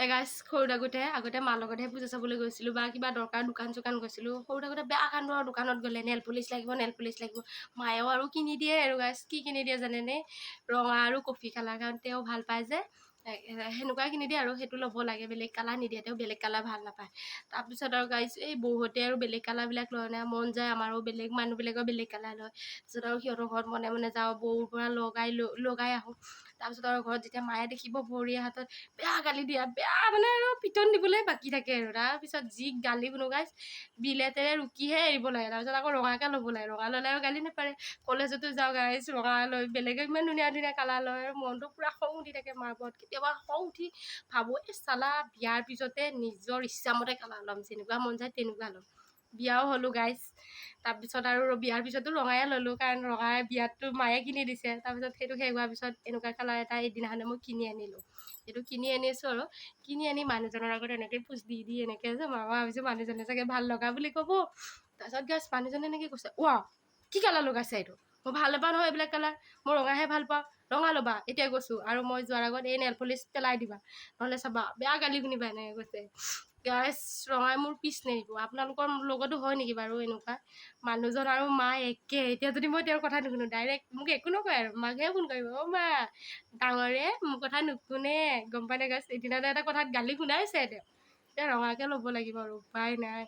গাইছ সৰু আগতে মাৰ লগতহে পূজা চাবলৈ গৈছিলোঁ বা কিবা দৰকাৰ দোকান চোকান গৈছিলোঁ। সৰু থাকোঁতে বেয়া কান্দো আৰু দোকানত গ'লে নেল পলিচ লাগিব মায়েও আৰু কিনি দিয়ে আৰু গাইছ কি কিনি দিয়ে জানেনে ৰঙা আৰু কফি কালাৰ কাৰণ তেওঁ ভাল পায় যে সেনেকুৱাই কিনি দিয়ে আৰু সেইটো ল'ব লাগে বেলেগ কালাৰ নিদিয়ে তেওঁ বেলেগ কালাৰ ভাল নাপায়। তাৰপিছত আৰু গাইছ এই বৌহঁতে আৰু বেলেগ কালাৰবিলাক লয় নাই মন যায় আমাৰো বেলেগ মানুহবিলাকৰ বেলেগ কালাৰ লয়। তাৰপিছত আৰু সিহঁতৰ ঘৰত মনে মনে যাওঁ বৌৰ পৰা লগাই আহোঁ। তাৰপিছত আৰু ঘৰত যেতিয়া মায়ে দেখিব ভৰিৰ হাতত বেয়া গালি দিয়া বেয়া মানে আৰু পিটন দিবলৈ বাকী থাকে আৰু তাৰপিছত যি গালি শুনো গাইছ বিলেতেৰে ৰুকিহে এৰিব লাগে। তাৰপিছত আকৌ ৰঙাকৈ ল'ব লাগে ৰঙা ল'লে আৰু গালি নাপাৰে। কলেজতো যাওঁ গাইছ ৰঙা লৈ বেলেগে ইমান ধুনীয়া ধুনীয়া কালাৰ লয় আৰু মনটো পূৰা খং উঠি থাকে মাৰ ওপৰত। কেতিয়াবা খং উঠি ভাবোঁ এই চালা বিয়াৰ পিছতে নিজৰ ইচ্ছামতে কালাৰ ল'ম যেনেকুৱা মন যায় তেনেকুৱা ল'ম। বিয়াও হ'লোঁ গাইছ তাৰপিছত আৰু বিয়াৰ পিছতো ৰঙাই ল'লোঁ কাৰণ ৰঙাই বিয়াততো মায়ে কিনি দিছে। তাৰপিছত সেইটো শেষ হোৱাৰ পিছত এনেকুৱা কালাৰ এটা এদিনাখনে মই কিনি আনিলোঁ। এইটো কিনি আনিছোঁ আৰু কিনি আনি মানুহজনৰ আগত এনেকৈ পোজ দি এনেকৈ যে মামা ভাবিছোঁ মানুহজনে চাগে ভাল লগা বুলি ক'ব। তাৰপিছত গাইছ মানুহজনে এনেকৈ কৈছে ৱা কি কালাৰ লগাইছে এইটো মই ভাল নাপাওঁ নহয় এইবিলাক কালাৰ মই ৰঙাহে ভাল পাওঁ ৰঙা ল'বা এতিয়া কৈছোঁ আৰু মই যোৱাৰ আগত এই নেল পলিচ পেলাই দিবা নহ'লে চাবা বেয়া গালি শুনিবা এনেকৈ কৈছে। গাইছ ৰঙাই মোৰ পিছ নেৰিব। আপোনালোকৰ লগতো হয় নেকি বাৰু এনেকুৱা মানুহজন আৰু মা একে এতিয়া যদি মই তেওঁৰ কথা নুশুনো ডাইৰেক্ট মোক একো নকয় আৰু মাকহে ফোন কৰিব অ' মা ডাঙৰে মোৰ কথা নুশুনে গম পাই নে গাইছ এদিনতে এটা কথাত গালি শুনাইছে তেওঁ এতিয়া ৰঙাকৈ ল'ব লাগিব আৰু উপায় নাই।